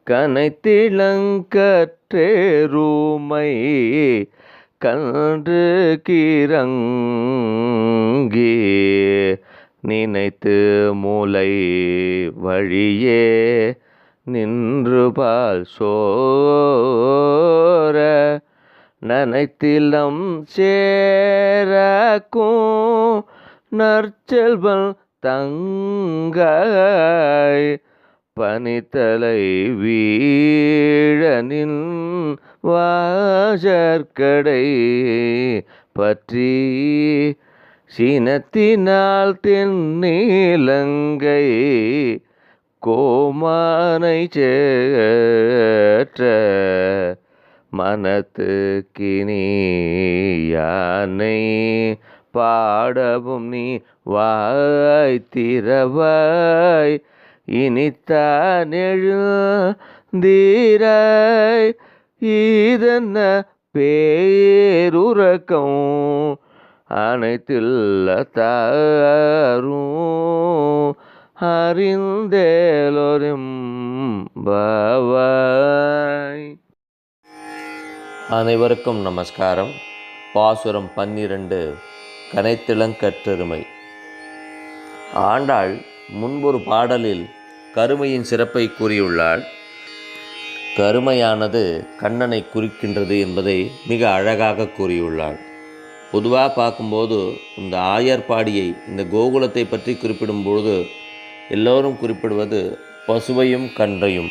கனைத்திளங்கற்றேருமை கன்று கிறங்கி நினைத்து மூலை வழியே நின்று பால் சோர நனைத்திலம் சேரக்கும் நற்செல்வன் தங்காய் பனித்தலை வீழனின் வாசற்கடை பற்றி சீனத்தினால் தென்னிலங்கை கோமானை சேற்ற மனத்துக்கினி யானை பாடவும் நீ வாய்த்திரவாய் இனித்தான் எழுந்தீராய் இதென்ன பேருறக்கம் அனைத்தில்ல தாரும் அறிந்தேலோரும் பாவாய். அனைவருக்கும் நமஸ்காரம். பாசுரம் 12 கனைத்திளங்கற்றெருமை. ஆண்டாள் முன்பொரு பாடலில் கருமையின் சிறப்பை கூறியுள்ளாள். கருமையானது கண்ணனை குறிக்கின்றது என்பதை மிக அழகாக கூறியுள்ளாள். பொதுவாக பார்க்கும்போது இந்த ஆயர்பாடியை, இந்த கோகுலத்தை பற்றி குறிப்பிடும்பொழுது எல்லோரும் குறிப்பிடுவது பசுவையும் கன்றையும்.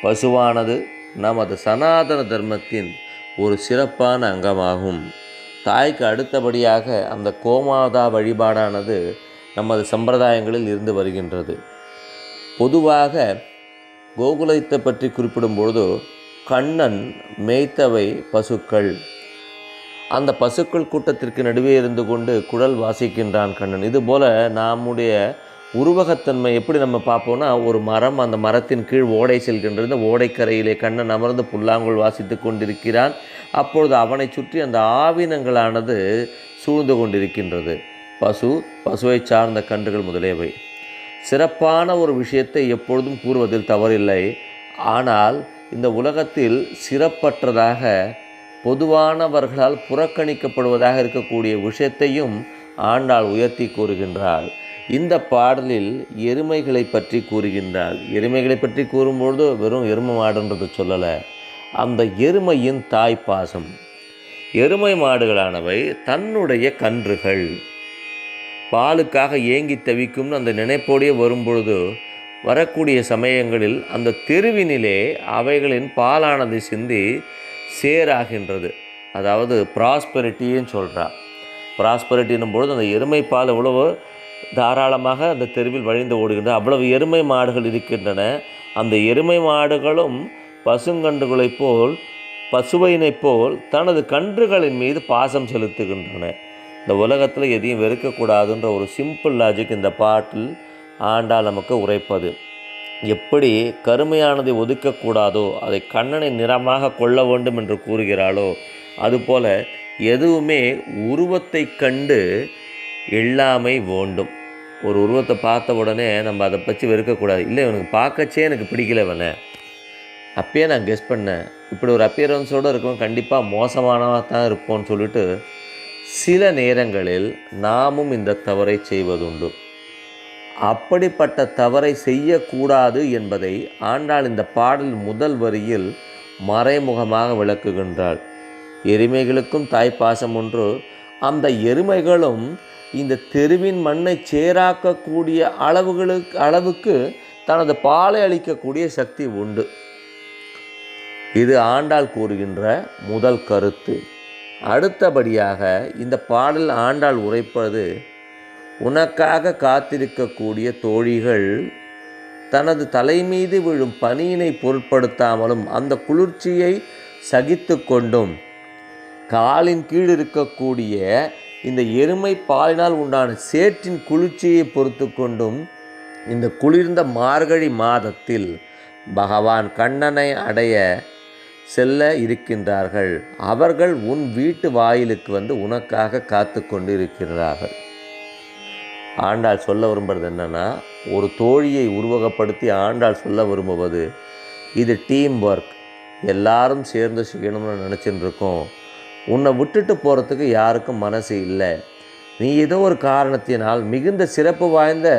பசுவானது நமது சனாதன தர்மத்தின் ஒரு சிறப்பான அங்கமாகும். தாய்க்கு அடுத்தபடியாக அந்த கோமாதா வழிபாடானது நமது சம்பிரதாயங்களில் இருந்து வருகின்றது. பொதுவாக கோகுலத்தை பற்றி குறிப்பிடும்பொழுது கண்ணன் மேய்த்தவை பசுக்கள். அந்த பசுக்கள் கூட்டத்திற்கு நடுவே இருந்து கொண்டு குழல் வாசிக்கின்றான் கண்ணன். இதுபோல் நம்முடைய உருவகத்தன்மை எப்படி நம்ம பார்ப்போம்னா, ஒரு மரம், அந்த மரத்தின் கீழ் ஓடை செல்கின்றது. ஓடைக்கரையிலே கண்ணன் அமர்ந்து புல்லாங்குழல் வாசித்து கொண்டிருக்கிறான். அப்பொழுது அவனை சுற்றி அந்த ஆவினங்களானது சூழ்ந்து கொண்டிருக்கின்றது. பசுவை சார்ந்த கன்றுகள் முதலியவை. சிறப்பான ஒரு விஷயத்தை எப்பொழுதும் கூறுவதில் தவறில்லை. ஆனால் இந்த உலகத்தில் சிறப்பற்றதாக பொதுவானவர்களால் புறக்கணிக்கப்படுவதாக இருக்கக்கூடிய விஷயத்தையும் ஆண்டாள் உயர்த்தி கூறுகின்றாள். இந்த பாடலில் எருமைகளை பற்றி கூறுகின்றாள். எருமைகளை பற்றி கூறும்பொழுது வெறும் எருமை மாடுன்றது சொல்லலை, அந்த எருமையின் தாய்ப்பாசம். எருமை மாடுகளானவை தன்னுடைய கன்றுகள் பாலுக்காக ஏங்கி தவிக்கும்னு அந்த நினைப்போடையே வரும்பொழுது வரக்கூடிய சமயங்களில் அந்த தெருவினிலே அவைகளின் பாலானது சிந்தி சேராகின்றது. அதாவது ப்ராஸ்பெரிட்டின்னு சொல்கிறா. ப்ராஸ்பெரிட்டின்னும் பொழுது அந்த எருமை பால் எவ்வளவு தாராளமாக அந்த தெருவில் வழிந்து ஓடுகின்றன. அவ்வளவு எருமை மாடுகள் இருக்கின்றன. அந்த எருமை மாடுகளும் பசுங்கன்றுகளைப் போல், பசுவையினைப் போல் தனது கன்றுகளின் மீது பாசம் செலுத்துகின்றன. இந்த உலகத்தில் எதையும் வெறுக்கக்கூடாதுன்ற ஒரு சிம்பிள் லாஜிக் இந்த பாட்டில் ஆண்டாள் நமக்கு உரைப்பது. எப்படி கருமையானதை ஒதுக்கக்கூடாதோ, அதை கண்ணனை நிறமாக கொள்ள வேண்டும் என்று கூறுகிறாளோ, அதுபோல் எதுவுமே உருவத்தை கண்டு எல்லாமை வேண்டும். ஒரு உருவத்தை பார்த்த உடனே நம்ம அதை பற்றி வெறுக்கக்கூடாது. இல்லை, இவனுக்கு பார்க்கச்சே எனக்கு பிடிக்கல, இவனை அப்பயே நான் கெஸ் பண்ணேன், இப்படி ஒரு அப்பியரன்ஸோடு இருக்கவன் கண்டிப்பாக மோசமானவா தான் இருப்போம்னு சொல்லிட்டு சில நேரங்களில் நாமும் இந்த தவறை செய்வதுண்டு. அப்படிப்பட்ட தவறை செய்யக்கூடாது என்பதை ஆண்டாள் இந்த பாடல் முதல் வரியில் மறைமுகமாக விளக்குகின்றாள். எருமைகளுக்கும் தாய்ப்பாசம் ஒன்று. அந்த எருமைகளும் இந்த தெருவின் மண்ணை சேராக்கக்கூடிய அளவுக்கு தனது பாலை அளிக்கக்கூடிய சக்தி உண்டு. இது ஆண்டாள் கூறுகின்ற முதல் கருத்து. அடுத்தபடியாக இந்த பாடல் ஆண்டாள் உரைப்பது, உனக்காக காத்திருக்கக்கூடிய தோழிகள் தனது தலைமீது விழும் பனியினை பொருட்படுத்தாமலும் அந்த குளிர்ச்சியை சகித்து கொண்டும் காலின் கீழ் இருக்கக்கூடிய இந்த எருமை பாலினால் உண்டான சேற்றின் குளிர்ச்சியை பொறுத்து கொண்டும் இந்த குளிர்ந்த மார்கழி மாதத்தில் பகவான் கண்ணனை அடைய செல்ல இருக்கின்றார்கள். அவர்கள் உன் வீட்டு வாயிலுக்கு வந்து உனக்காக காத்து கொண்டு இருக்கிறார்கள். ஆண்டாள் சொல்ல விரும்புகிறது என்னென்னா, ஒரு தோழியை உருவகப்படுத்தி ஆண்டாள் சொல்ல விரும்புவது, இது டீம் ஒர்க், எல்லாரும் சேர்ந்து செய்யணும்னு நினச்சிட்டு இருக்கோம். உன்னை விட்டுட்டு போகிறதுக்கு யாருக்கும் மனசு இல்லை. நீ ஏதோ ஒரு காரணத்தினால் மிகுந்த சிறப்பு வாய்ந்த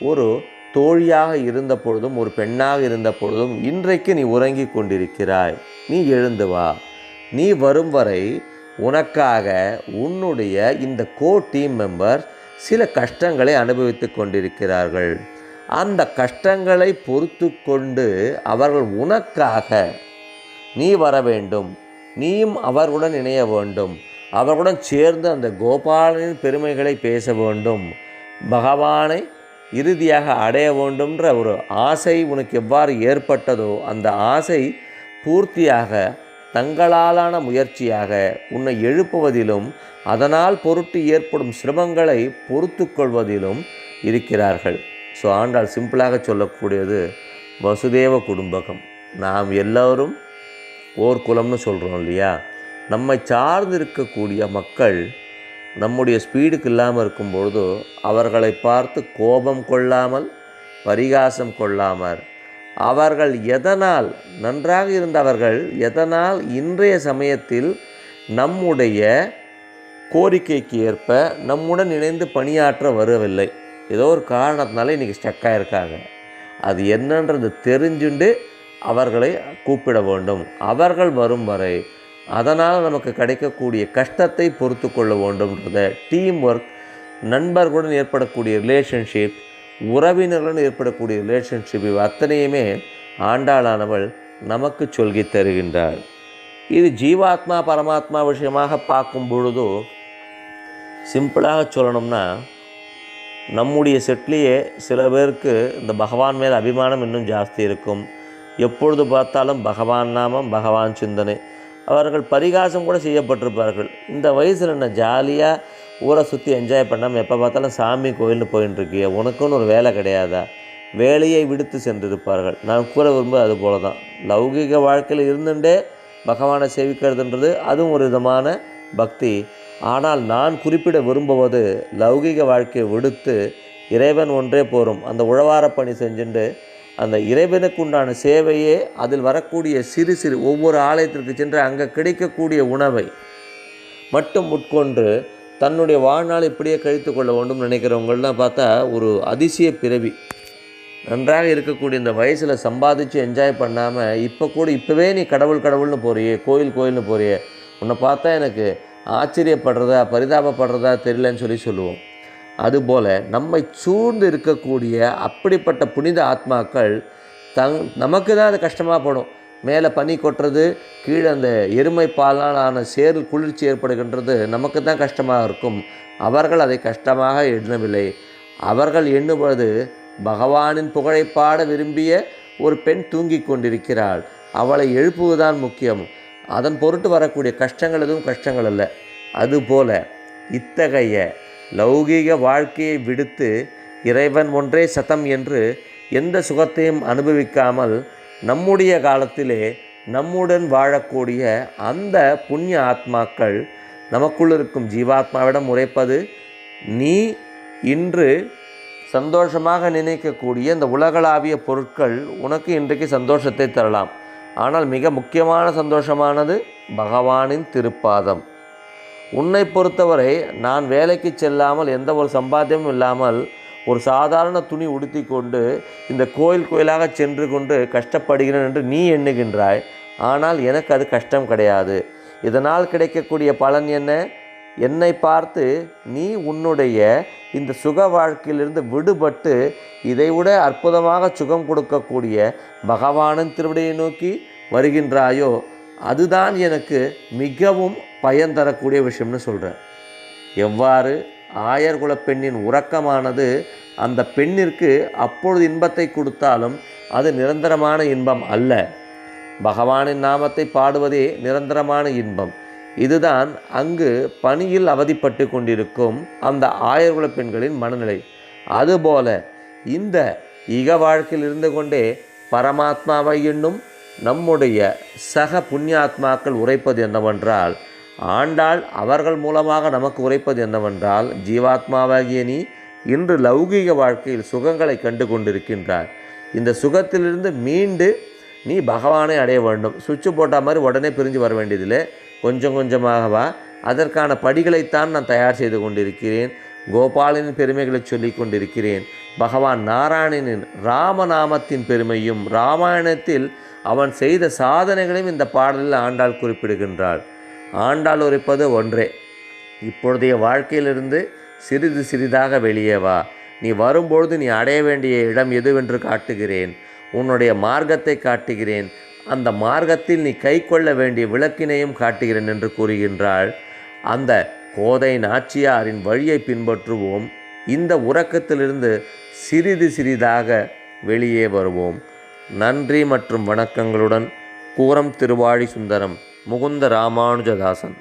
ஒரு தோழியாக இருந்த பொழுதும் ஒரு பெண்ணாக இருந்த பொழுதும் இன்றைக்கு நீ உறங்கி கொண்டிருக்கிறாய். நீ எழுந்து வா. நீ வரும் வரை உனக்காக உன்னுடைய இந்த டீம் மெம்பர் சில கஷ்டங்களை அனுபவித்து கொண்டிருக்கிறார்கள். அந்த கஷ்டங்களை பொறுத்து கொண்டு அவர்கள் உனக்காக நீ வர வேண்டும். நீயும் அவர்களுடன் இணைய வேண்டும். அவர்களுடன் சேர்ந்து அந்த கோபாலனின் பெருமைகளை பேச வேண்டும். பகவானை இறுதியாக அடைய வேண்டும்ன்ற ஒரு ஆசை உனக்கு எவ்வாறு ஏற்பட்டதோ அந்த ஆசை பூர்த்தியாக தங்களாலான முயற்சியாக உன்னை எழுப்புவதிலும் அதனால் பொருட்டு ஏற்படும் சிரமங்களை பொறுத்து கொள்வதிலும் இருக்கிறார்கள். ஸோ ஆண்டாள் சிம்பிளாக சொல்லக்கூடியது வசுதேவ குடும்பகம். நாம் எல்லோரும் ஓர் குலம்னு சொல்கிறோம் இல்லையா? நம்மை சார்ந்து இருக்கக்கூடிய மக்கள் நம்முடைய ஸ்பீடுக்கு இல்லாமல் இருக்கும்பொழுது அவர்களை பார்த்து கோபம் கொள்ளாமல் பரிகாசம் கொள்ளாமல் அவர்கள் எதனால் நன்றாக இருந்தவர்கள் எதனால் இன்றைய சமயத்தில் நம்முடைய கோரிக்கைக்கு ஏற்ப நம்முடன் இணைந்து பணியாற்ற வரவில்லை, ஏதோ ஒரு காரணத்தினால இன்றைக்கி ஸ்டக்காக இருக்காங்க, அது என்னன்றது தெரிஞ்சுண்டு அவர்களை கூப்பிட வேண்டும். அவர்கள் வரும் வரை அதனால் நமக்கு கிடைக்கக்கூடிய கஷ்டத்தை பொறுத்து கொள்ள வேண்டும்ன்றத டீம் ஒர்க், நண்பர்களுடன் ஏற்படக்கூடிய ரிலேஷன்ஷிப், உறவினர்களுடன் ஏற்படக்கூடிய ரிலேஷன்ஷிப், இவை அத்தனையுமே ஆண்டாளானவள் நமக்கு சொல்லி தருகின்றாள். இது ஜீவாத்மா பரமாத்மா விஷயமாக பார்க்கும் பொழுதோ சிம்பிளாக சொல்லணும்னா நம்முடைய செட்லேயே சில பேருக்கு இந்த பகவான் மேல் அபிமானம் இன்னும் ஜாஸ்தி இருக்கும். எப்பொழுது பார்த்தாலும் பகவான் நாமம் பகவான் சிந்தனை. அவர்கள் பரிகாசம் கூட செய்யப்பட்டிருப்பார்கள். இந்த வயசில் என்ன ஜாலியாக ஊரை சுற்றி என்ஜாய் பண்ணாமல் எப்போ பார்த்தாலும் சாமி கோயில்னு போயின்னு இருக்கிய, உனக்குன்னு ஒரு வேலை கிடையாதா? வேலையை விடுத்து சென்றிருப்பார்கள். நான் கூற விரும்புவது அது போல தான். லௌகிக வாழ்க்கையில் இருந்துட்டே பகவானை சேவிக்கிறதுன்றது அதுவும் ஒரு விதமான பக்தி. ஆனால் நான் குறிப்பிட விரும்புவது லௌகிக வாழ்க்கையை விடுத்து இறைவன் ஒன்றே போரும் அந்த உழவார பணி செஞ்சுட்டு அந்த இறைவனுக்கு உண்டான சேவையே அதில் வரக்கூடிய சிறு சிறு ஒவ்வொரு ஆலயத்திற்கு சென்று அங்கே கிடைக்கக்கூடிய உணவை மட்டும் உட்கொண்டு தன்னுடைய வாழ்நாள் இப்படியே கழித்து கொள்ள வேண்டும் நினைக்கிறவங்களாம் பார்த்தா ஒரு அதிசய பிறவி. நன்றாக இருக்கக்கூடிய இந்த வயசில் சம்பாதிச்சு என்ஜாய் பண்ணாமல் இப்போவே நீ கடவுள்னு போறியே, கோயில்னு போறியே, உன்னை பார்த்தா எனக்கு ஆச்சரியப்படுறதா பரிதாபப்படுறதா தெரியலன்னு சொல்லுவோம். அதுபோல் நம்மை சூழ்ந்து இருக்கக்கூடிய அப்படிப்பட்ட புனித ஆத்மாக்கள் நமக்கு தான் அது கஷ்டமாக படும். மேலே பனி கொட்டுறது, கீழே அந்த எருமை பாலால் ஆன சேரில் குளிர்ச்சி ஏற்படுகின்றது நமக்கு தான் கஷ்டமாக இருக்கும். அவர்கள் அதை கஷ்டமாக எண்ணவில்லை. அவர்கள் எண்ணுவது பகவானின் புகழை பாட விரும்பிய ஒரு பெண் தூங்கி கொண்டிருக்கிறாள், அவளை எழுப்புவதுதான் முக்கியம். அதன் பொருட்டு வரக்கூடிய கஷ்டங்கள் எதுவும் கஷ்டங்கள் அல்ல. அதுபோல இத்தகைய லௌகீக வாழ்க்கையை விடுத்து இறைவன் ஒன்றே சதம் என்று எந்த சுகத்தையும் அனுபவிக்காமல் நம்முடைய காலத்திலே நம்முடன் வாழக்கூடிய அந்த புண்ணிய ஆத்மாக்கள் நமக்குள் இருக்கும் ஜீவாத்மாவிடம் உரைப்பது, நீ இன்று சந்தோஷமாக நினைக்கக்கூடிய இந்த உலகளாவிய பொருட்கள் உனக்கு இன்றைக்கு சந்தோஷத்தை தரலாம். ஆனால் மிக முக்கியமான சந்தோஷமானது பகவானின் திருப்பாதம். உன்னை பொறுத்தவரை நான் வேலைக்கு செல்லாமல் எந்த ஒரு சம்பாத்தியமும் இல்லாமல் ஒரு சாதாரண துணி உடுத்தி கொண்டு இந்த கோயிலாக சென்று கொண்டு கஷ்டப்படுகிறேன் என்று நீ எண்ணுகின்றாய். ஆனால் எனக்கு அது கஷ்டம் கிடையாது. இதனால் கிடைக்கக்கூடிய பலன் என்ன? என்னை பார்த்து நீ உன்னுடைய இந்த சுக வாழ்க்கையிலிருந்து விடுபட்டு இதைவிட அற்புதமாக சுகம் கொடுக்கக்கூடிய பகவானின் திருவடியை நோக்கி வருகின்றாயோ, அதுதான் எனக்கு மிகவும் பயன் தரக்கூடிய விஷயம்னு சொல்கிறேன். எவ்வாறு ஆயர்குல பெண்ணின் உறக்கமானது அந்த பெண்ணிற்கு அப்பொழுது இன்பத்தை கொடுத்தாலும் அது நிரந்தரமான இன்பம் அல்ல. பகவானின் நாமத்தை பாடுவதே நிரந்தரமான இன்பம். இதுதான் அங்கு பணியில் அவதிப்பட்டு கொண்டிருக்கும் அந்த ஆயர்குல பெண்களின் மனநிலை. அதுபோல இந்த இக வாழ்க்கையில் இருந்து கொண்டே பரமாத்மாவை என்னும் நம்முடைய சக புண்ணியாத்மாக்கள் உரைப்பது என்னவென்றால், ஆண்டாள் அவர்கள் மூலமாக நமக்கு உரைப்பது என்னவென்றால், ஜீவாத்மாவாகிய நீ இன்று லௌகீக வாழ்க்கையில் சுகங்களை கண்டு கொண்டிருக்கின்றார். இந்த சுகத்திலிருந்து மீண்டு நீ பகவானை அடைய வேண்டும். சுவிட்சு போட்ட மாதிரி உடனே பிரிஞ்சு வர வேண்டியதில்லை, கொஞ்சம் கொஞ்சமாக வா. அதற்கான படிகளைத்தான் நான் தயார் செய்து கொண்டிருக்கிறேன். கோபாலனின் பெருமைகளை சொல்லி கொண்டிருக்கிறேன். பகவான் நாராயணனின் ராமநாமத்தின் பெருமையும் ராமாயணத்தில் அவன் செய்த சாதனைகளையும் இந்த பாடலில் ஆண்டாள் குறிப்பிடுகின்றாள். ஆண்டாள் உரைப்பது ஒன்றே, இப்பொழுதைய வாழ்க்கையிலிருந்து சிறிது சிறிதாக வெளியே வா. நீ வரும்பொழுது நீ அடைய வேண்டிய இடம் எதுவென்று காட்டுகிறேன், உன்னுடைய மார்க்கத்தை காட்டுகிறேன், அந்த மார்க்கத்தில் நீ கை கொள்ள வேண்டிய விளக்கினையும் காட்டுகிறேன் என்று கூறுகின்றாள். அந்த கோதை நாச்சியாரின் வழியை பின்பற்றுவோம். இந்த உறக்கத்திலிருந்து சிறிது சிறிதாக வெளியே வருவோம். நன்றி மற்றும் வணக்கங்களுடன் கூரம் திருவாழி சுந்தரம், முகுந்த ராமானுஜதாசன்.